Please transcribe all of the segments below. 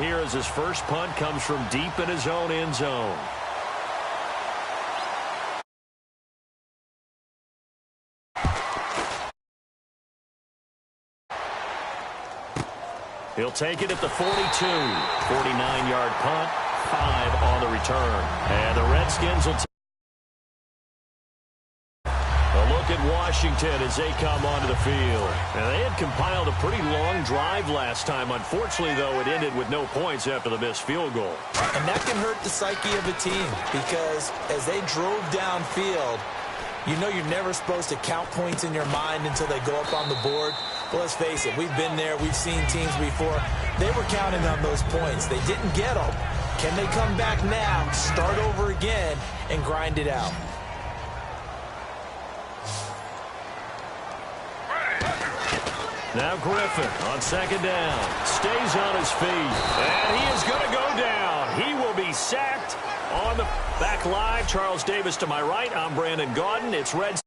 here as his first punt comes from deep in his own end zone. He'll take it at the 42. 49-yard punt, 5 on the return. And the Redskins will a look at Washington as they come onto the field. And they had compiled a pretty long drive last time. Unfortunately, though, it ended with no points after the missed field goal. And that can hurt the psyche of a team because as they drove downfield, you know you're never supposed to count points in your mind until they go up on the board. Well, let's face it, we've been there. We've seen teams before. They were counting on those points. They didn't get them. Can they come back now, start over again, and grind it out? Now Griffin on second down. Stays on his feet. And he is going to go down. He will be sacked on the back live. Charles Davis to my right. I'm Brandon Gaudin. It's Reds.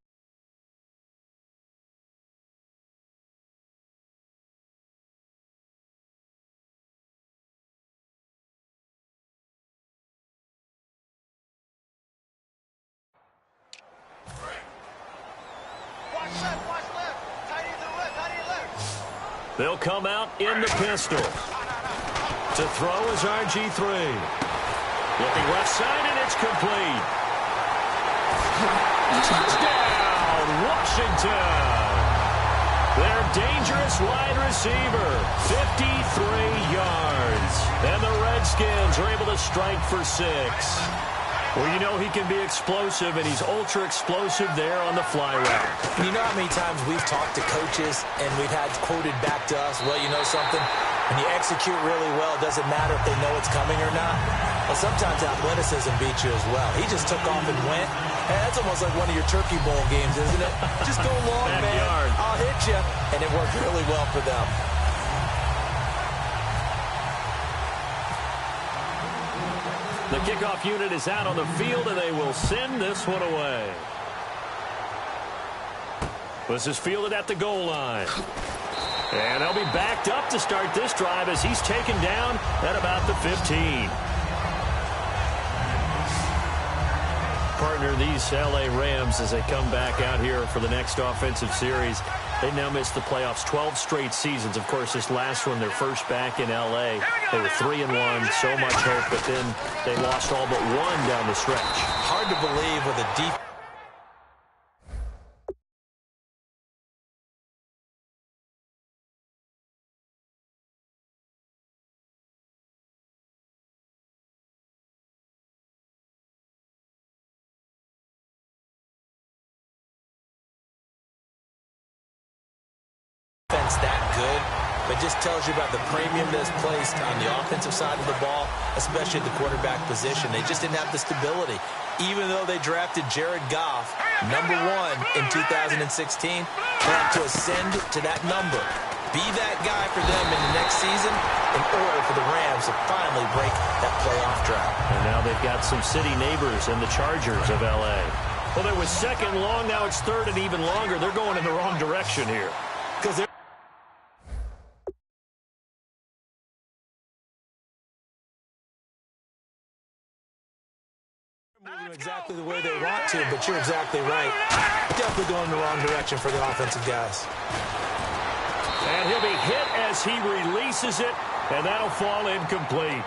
They'll come out in the pistol. To throw is RG3. Looking left side, and it's complete. Touchdown, Washington. Their dangerous wide receiver, 53 yards. And the Redskins are able to strike for 6. Well, you know he can be explosive, and he's ultra-explosive there on the fly route. You know how many times we've talked to coaches, and we've had quoted back to us, well, you know something? When you execute really well, it doesn't matter if they know it's coming or not. Well, sometimes athleticism beats you as well. He just took off and went. Hey, that's almost like one of your Turkey Bowl games, isn't it? Just go long, man. I'll hit you. And it worked really well for them. The kickoff unit is out on the field, and they will send this one away. This is fielded at the goal line. And they'll be backed up to start this drive as he's taken down at about the 15. Partner, these L.A. Rams, as they come back out here for the next offensive series, they now missed the playoffs 12 straight seasons. Of course, this last one, their first back in L.A. They were 3-1, so much hope, but then they lost all but one down the stretch. Hard to believe with a deep... that good, but just tells you about the premium that's placed on the offensive side of the ball, especially at the quarterback position. They just didn't have the stability. Even though they drafted Jared Goff, number 1 in 2016, they have to ascend to that number. Be that guy for them in the next season in order for the Rams to finally break that playoff drought. And now they've got some city neighbors in the Chargers of L.A. Well, there was second long, now it's third and even longer. They're going in the wrong direction here. Because they're moving exactly the way they want to, but you're exactly right. Definitely going in the wrong direction for the offensive guys. And he'll be hit as he releases it, and that'll fall incomplete.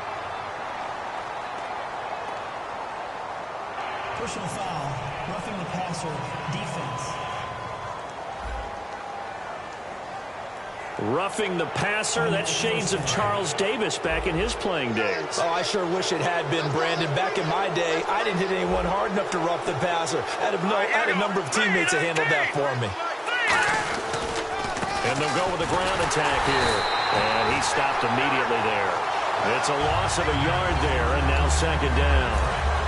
Personal foul, roughing the passer, defense. Roughing the passer, that's shades of Charles Davis back in his playing days. Oh, I sure wish it had been, Brandon. Back in my day, I didn't hit anyone hard enough to rough the passer. I had a number of teammates that handled that for me. And they'll go with the ground attack here. And he stopped immediately there. It's a loss of a yard there, and now second down.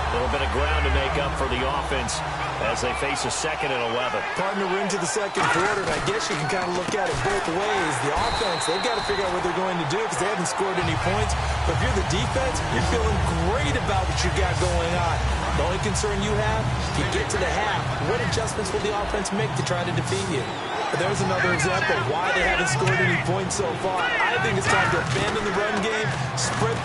A little bit of ground to make up for the offense as they face a 2nd and 11. Partner, we're into the second quarter, and I guess you can kind of look at it both ways. The offense, they've got to figure out what they're going to do because they haven't scored any points. But if you're the defense, you're feeling great about what you got going on. The only concern you have, if you get to the half, what adjustments will the offense make to try to defeat you? But there's another example of why they haven't scored any points so far. I think it's time to abandon the run game, spread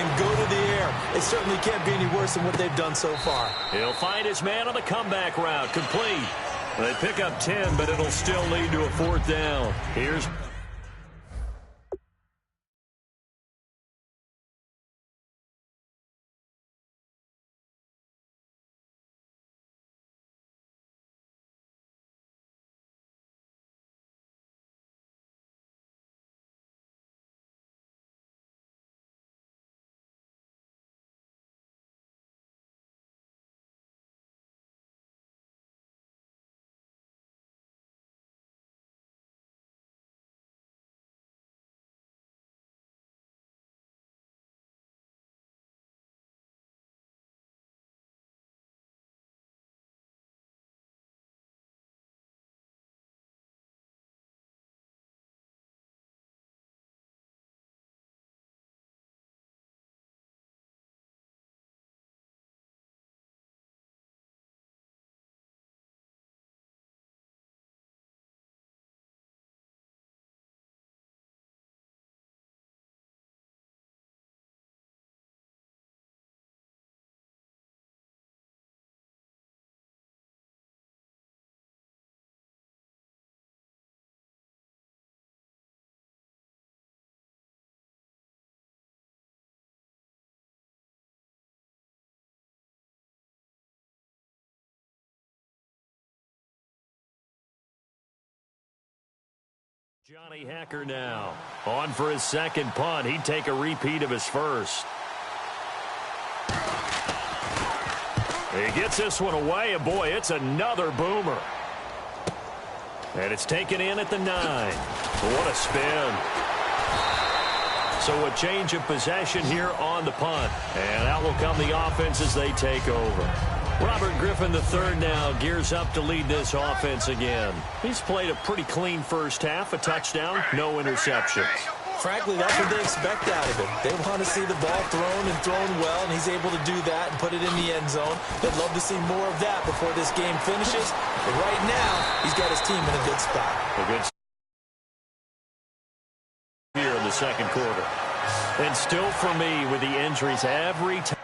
and go to the air. It certainly can't be any worse than what they've done so far. He'll find his man on the comeback route. Complete. They pick up 10, but it'll still lead to a 4th down. Here's... Johnny Hacker now on for his second punt. He'd take a repeat of his first. He gets this one away, and boy, it's another boomer. And it's taken in at the 9. What a spin. So a change of possession here on the punt. And out will come the offense as they take over. Robert Griffin III now gears up to lead this offense again. He's played a pretty clean first half, a touchdown, no interceptions. Frankly, that's what they expect out of him. They want to see the ball thrown and thrown well, and he's able to do that and put it in the end zone. They'd love to see more of that before this game finishes. But right now, he's got his team in a good spot. A good here in the second quarter. And still for me with the injuries every time.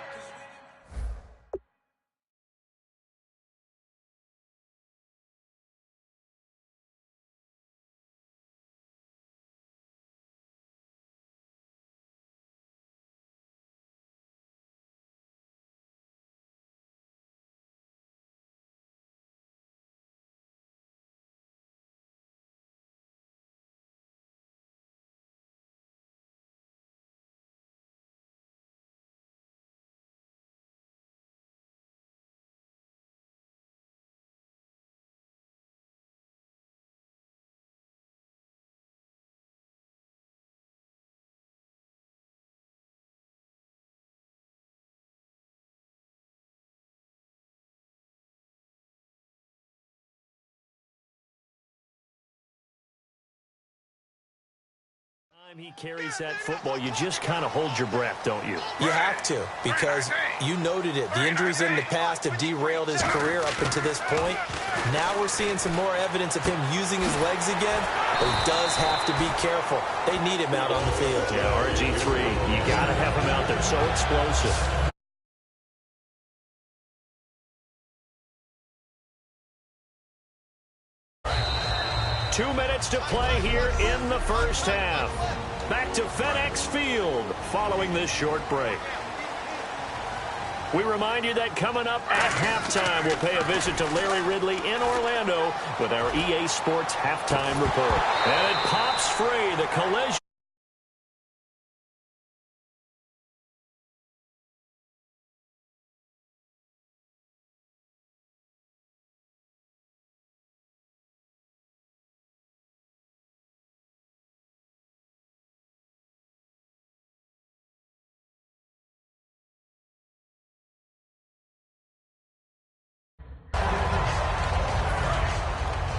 He carries that football, you just kind of hold your breath, don't you? You have to, because you noted it. The injuries in the past have derailed his career up until this point. Now we're seeing some more evidence of him using his legs again, but he does have to be careful. They need him out on the field. Yeah, RG3, you got to have him out there, so explosive. Two minutes to play here in the first half. Back to FedEx Field following this short break. We remind you that coming up at halftime, we'll pay a visit to Larry Ridley in Orlando with our EA Sports Halftime Report. And it pops free, the collision.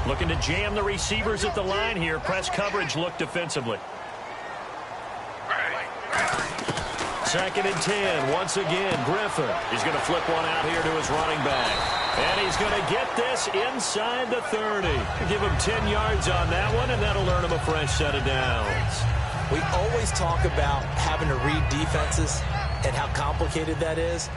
Looking to jam the receivers at the line here. Press coverage look defensively. Second and 10. Once again, Griffin. He's going to flip one out here to his running back. And he's going to get this inside the 30. Give him 10 yards on that one, and that'll earn him a fresh set of downs. We always talk about having to read defenses. and how complicated that is?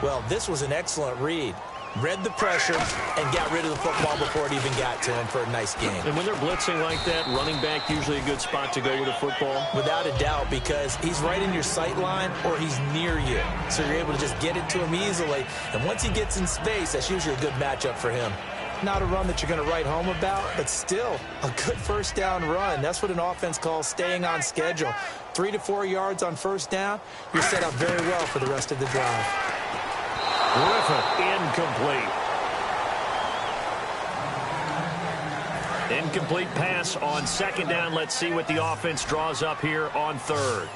Well, this was an excellent read. Read the pressure and got rid of the football before it even got to him for a nice game. And when they're blitzing like that, running back usually a good spot to go with the football? Without a doubt, because he's right in your sight line or he's near you. So you're able to just get it to him easily. And once he gets in space, that's usually a good matchup for him. Not a run that you're going to write home about, but still a good first down run. That's what an offense calls staying on schedule. 3 to 4 yards on first down, you're set up very well for the rest of the drive. Griffin, incomplete. Incomplete pass on second down. Let's see what the offense draws up here on third.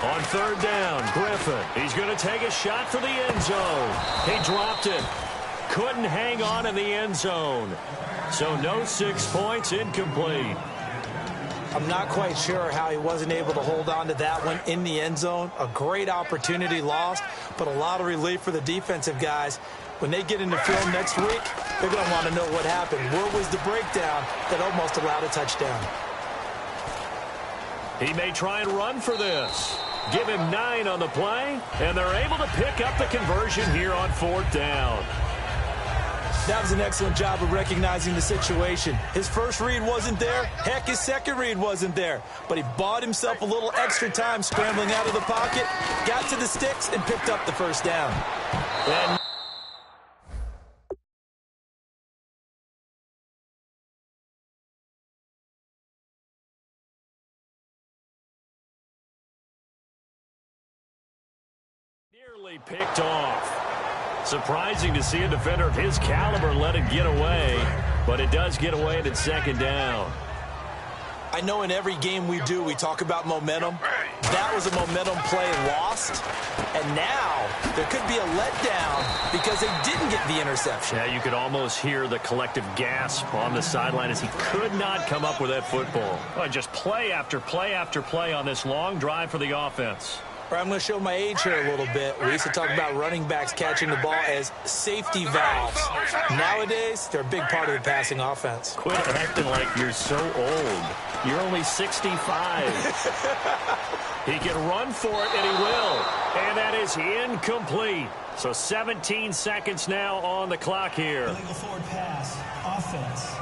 On third down, Griffin. He's going to take a shot for the end zone. He dropped it. Couldn't hang on in the end zone. So no 6 points, incomplete. I'm not quite sure how he wasn't able to hold on to that one in the end zone. A great opportunity lost, but a lot of relief for the defensive guys. When they get into film next week, they're going to want to know what happened. Where was the breakdown that almost allowed a touchdown? He may try and run for this. Give him 9 on the play, and they're able to pick up the conversion here on fourth down. That was an excellent job of recognizing the situation. His first read wasn't there. Heck, his second read wasn't there. But he bought himself a little extra time scrambling out of the pocket, got to the sticks, and picked up the first down. And nearly picked off. Surprising to see a defender of his caliber let it get away, but it does get away and it's second down. I know in every game we do, we talk about momentum. That was a momentum play lost, and now there could be a letdown because they didn't get the interception. Yeah, you could almost hear the collective gasp on the sideline as he could not come up with that football. Oh, just play after play after play on this long drive for the offense. I'm going to show my age here a little bit. We used to talk about running backs catching the ball as safety valves. Nowadays, they're a big part of the passing offense. Quit acting like you're so old. You're only 65. He can run for it, and he will. And that is incomplete. So 17 seconds now on the clock here. Illegal forward pass, offense.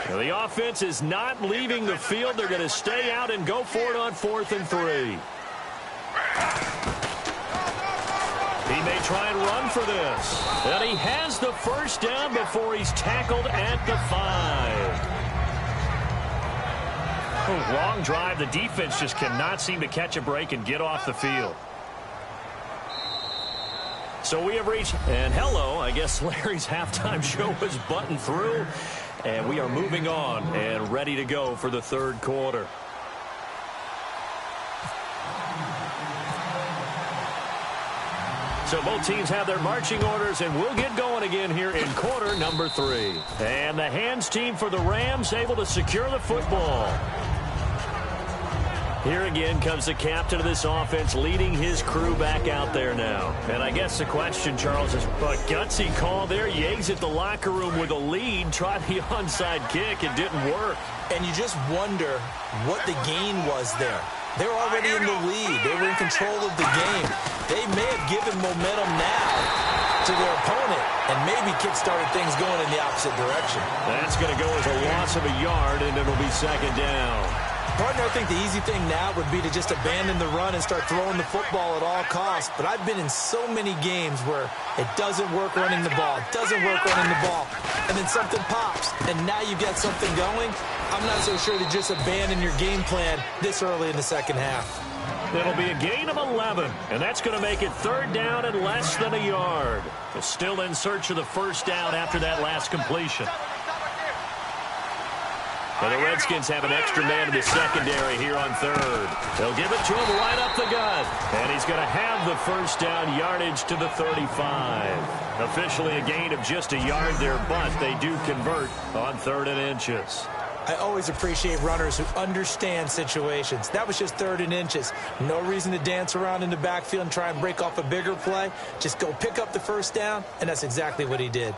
The offense is not leaving the field. They're going to stay out and go for it on 4th and 3. He may try and run for this. And he has the first down before he's tackled at the 5. Long drive. The defense just cannot seem to catch a break and get off the field. So we have reached, and hello, I guess Larry's halftime show was buttoned through. And we are moving on and ready to go for the third quarter. So both teams have their marching orders, and we'll get going again here in quarter number 3. And the hands team for the Rams able to secure the football. Here again comes the captain of this offense leading his crew back out there now. And I guess the question, Charles, is a gutsy call there. You exit the locker room with a lead, try the onside kick. It didn't work. And you just wonder what the gain was there. They were already in the lead. They were in control of the game. They may have given momentum now to their opponent and maybe kick-started things going in the opposite direction. That's going to go as a loss of a yard, and it'll be second down. Partner, I think the easy thing now would be to just abandon the run and start throwing the football at all costs. But I've been in so many games where it doesn't work running the ball, and then something pops, and now you've got something going. I'm not so sure to just abandon your game plan this early in the second half. It'll be a gain of 11, and that's going to make it third down and less than a yard. They're still in search of the first down after that last completion. And the Redskins have an extra man in the secondary here on third. They'll give it to him right up the gut. And he's going to have the first down, yardage to the 35. Officially a gain of just a yard there, but they do convert on 3rd and inches. I always appreciate runners who understand situations. That was just 3rd and inches. No reason to dance around in the backfield and try and break off a bigger play. Just go pick up the first down, and that's exactly what he did.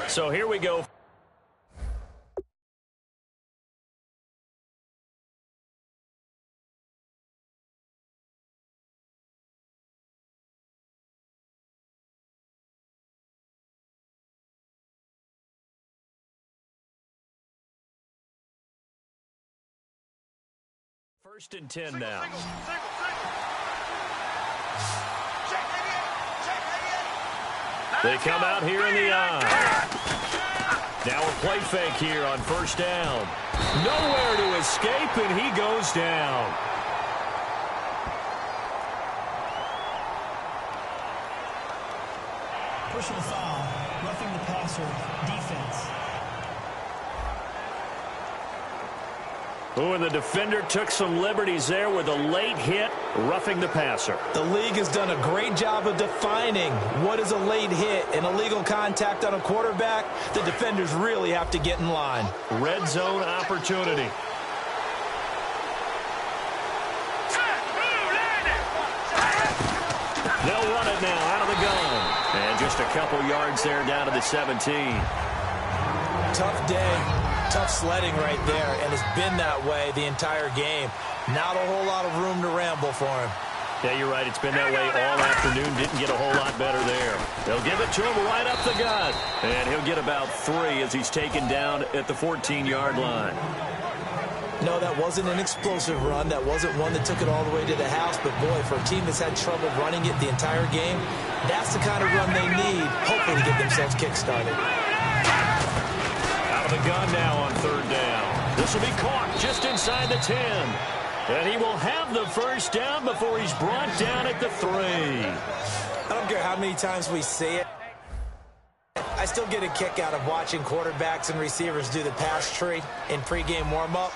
So here we go. First and 10 now. They come out here in the eye. Now a play fake here on first down. Nowhere to escape, and he goes down. Personal foul, roughing the passer, defense. Oh, and the defender took some liberties there with a late hit, roughing the passer. The league has done a great job of defining what is a late hit. An illegal contact on a quarterback, the defenders really have to get in line. Red zone opportunity. They'll run it now out of the gun. And just a couple yards there down to the 17. Tough day. Tough sledding right there, and it's been that way the entire game. Not a whole lot of room to ramble for him. Yeah, you're right. It's been that way all afternoon. Didn't get a whole lot better there. They'll give it to him right up the gut. And he'll get about 3 as he's taken down at the 14-yard line. No, that wasn't an explosive run. That wasn't one that took it all the way to the house. But, boy, for a team that's had trouble running it the entire game, that's the kind of run they need, hopefully, to get themselves kick-started. Out of the gun now on third down. This will be caught just inside the 10. And he will have the first down before he's brought down at the 3. I don't care how many times we see it. I still get a kick out of watching quarterbacks and receivers do the pass tree in pregame warm-up.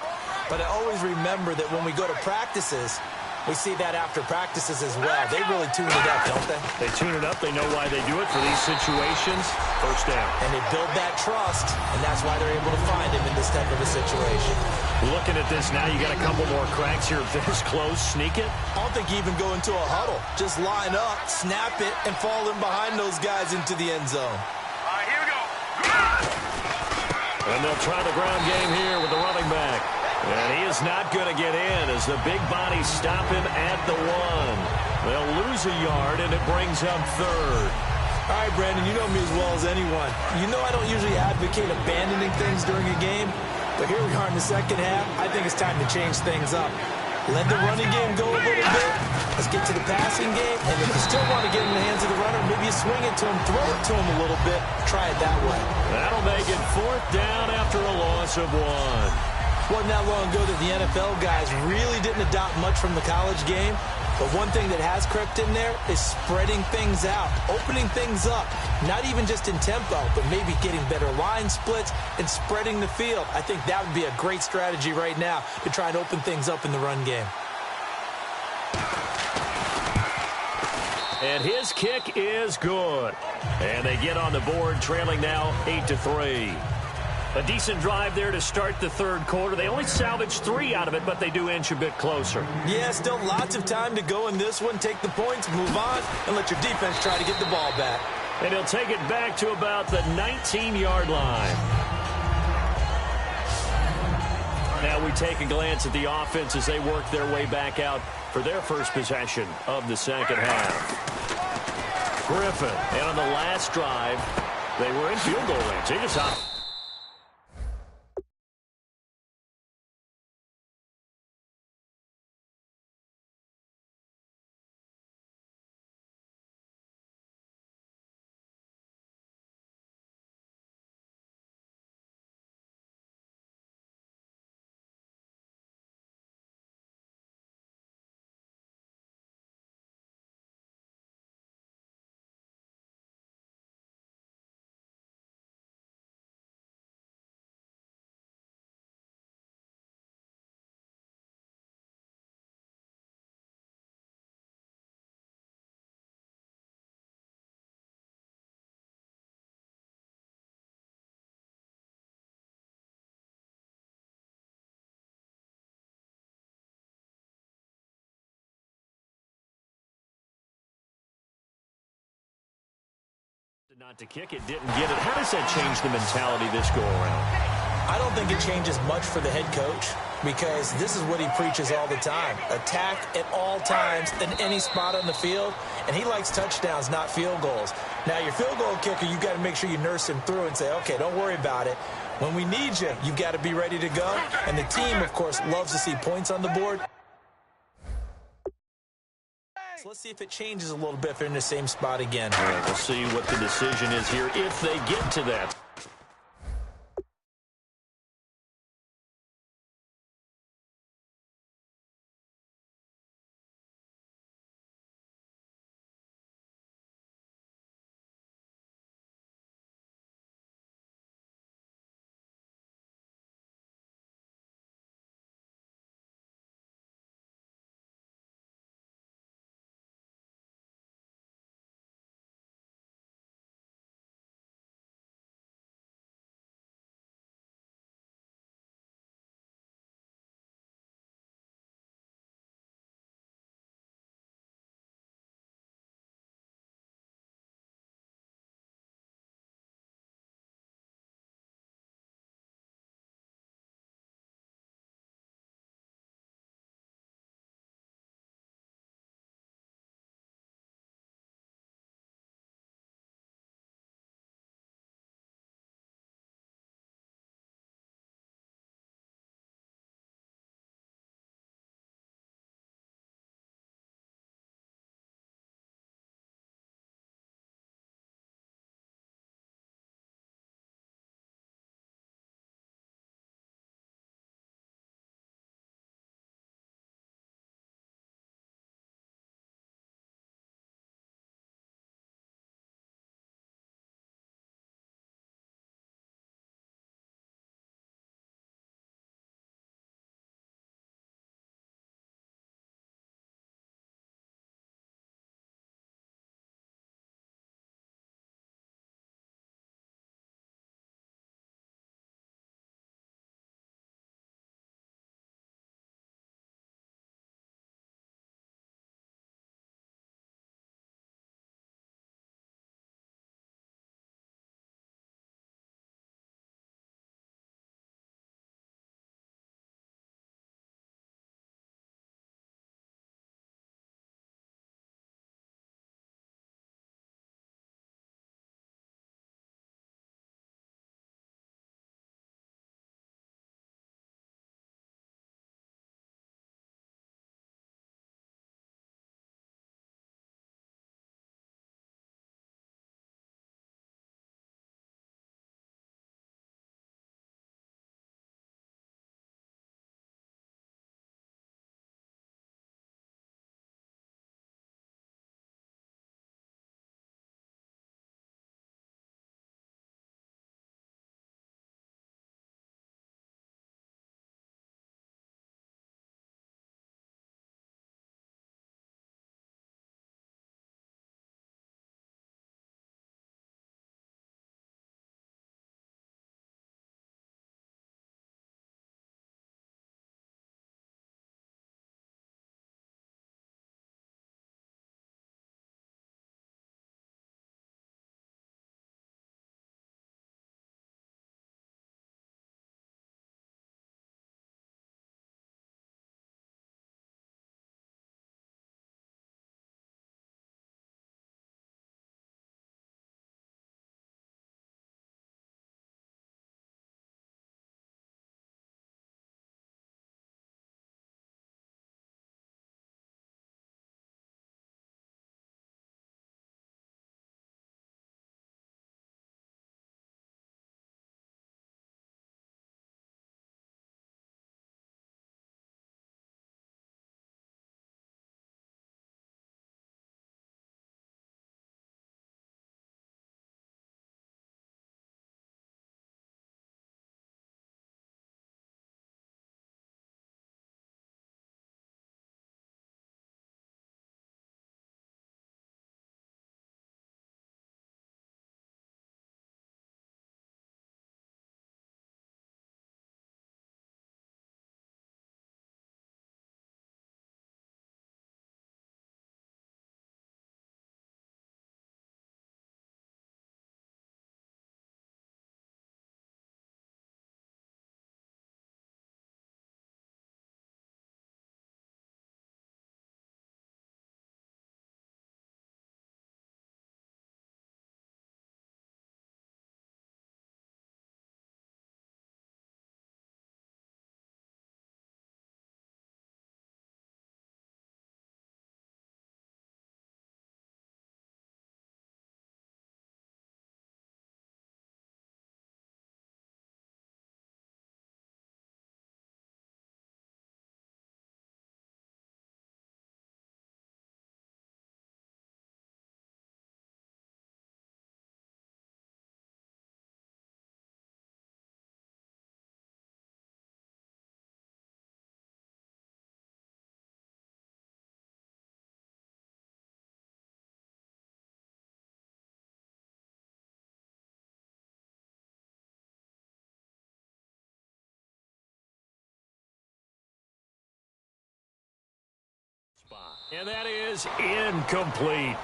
But I always remember that when we go to practices, we see that after practices as well. They really tune it up, don't they? They tune it up. They know why they do it for these situations. First down. And they build that trust, and that's why they're able to find him in this type of a situation. Looking at this now, you got a couple more cracks here. This close, sneak it. I don't think you even go into a huddle. Just line up, snap it, and fall in behind those guys into the end zone. All right, here we go. And they'll try the ground game here with the running back. And he is not going to get in as the big bodies stop him at the 1. They'll lose a yard, and it brings up third. All right, Brandon, you know me as well as anyone. You know I don't usually advocate abandoning things during a game, but here we are in the second half. I think it's time to change things up. Let the running game go a little bit. Let's get to the passing game, and if you still want to get in the hands of the runner, maybe you swing it to him, throw it to him a little bit. Try it that way. That'll make it 4th down after a loss of 1. Wasn't that long ago that the NFL guys really didn't adopt much from the college game. But one thing that has crept in there is spreading things out, opening things up, not even just in tempo, but maybe getting better line splits and spreading the field. I think that would be a great strategy right now to try and open things up in the run game. And his kick is good. And they get on the board, trailing now 8-3. A decent drive there to start the third quarter. They only salvaged 3 out of it, but they do inch a bit closer. Yeah, still lots of time to go in this one. Take the points, move on, and let your defense try to get the ball back. And he'll take it back to about the 19-yard line. Now we take a glance at the offense as they work their way back out for their first possession of the second half. Griffin, and on the last drive, they were in field goal range. They just out. Not to kick it, didn't get it. How does that change the mentality this go around? I don't think it changes much for the head coach because this is what he preaches all the time. Attack at all times in any spot on the field, and he likes touchdowns, not field goals. Now, your field goal kicker, you've got to make sure you nurse him through and say, okay, don't worry about it. When we need you, you've got to be ready to go. And the team, of course, loves to see points on the board. So let's see if it changes a little bit if they're in the same spot again. All right, we'll see what the decision is here if they get to that. And that is incomplete.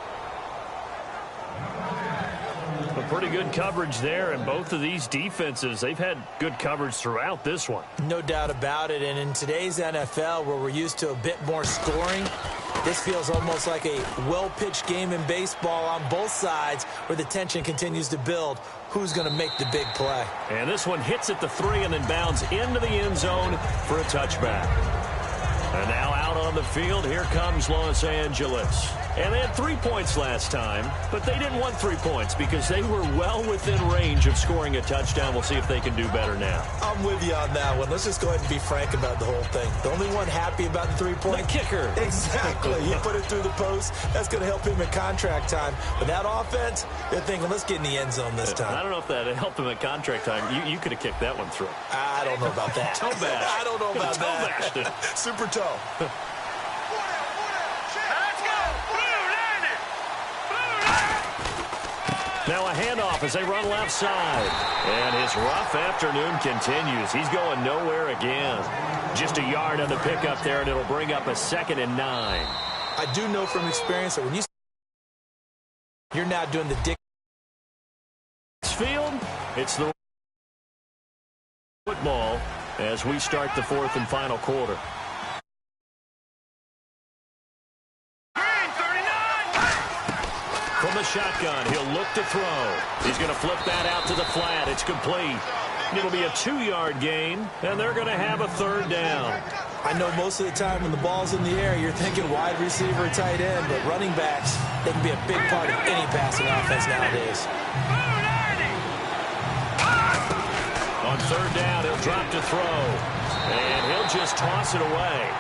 A pretty good coverage there, and both of these defenses, they've had good coverage throughout this one. No doubt about it, and in today's NFL, where we're used to a bit more scoring, this feels almost like a well-pitched game in baseball on both sides where the tension continues to build. Who's going to make the big play? And this one hits at the 3 and then bounds into the end zone for a touchback. And now out on the field, here comes Los Angeles. And they had 3 points last time, but they didn't want 3 points because they were well within range of scoring a touchdown. We'll see if they can do better now. I'm with you on that one. Let's just go ahead and be frank about the whole thing. The only one happy about the 3-point? The kicker. Exactly. He put it through the post. That's going to help him at contract time. But that offense, they're thinking, let's get in the end zone this time. I don't know if that helped him at contract time. You could have kicked that one through. I don't know about that. Toe bash. I don't know about toe that. Bashed it. Super toe. Now a handoff as they run left side. And his rough afternoon continues. He's going nowhere again. Just a yard on the pickup there, and it'll bring up a 2nd and 9. I do know from experience that when you're now doing the dick field, it's the football as we start the 4th and final quarter. From the shotgun, he'll look to throw. He's going to flip that out to the flat. It's complete. It'll be a 2-yard gain, and they're going to have a 3rd down. I know most of the time when the ball's in the air, you're thinking wide receiver, tight end, but running backs, they can be a big part of any passing offense nowadays. On 3rd down, he'll drop to throw, and he'll just toss it away.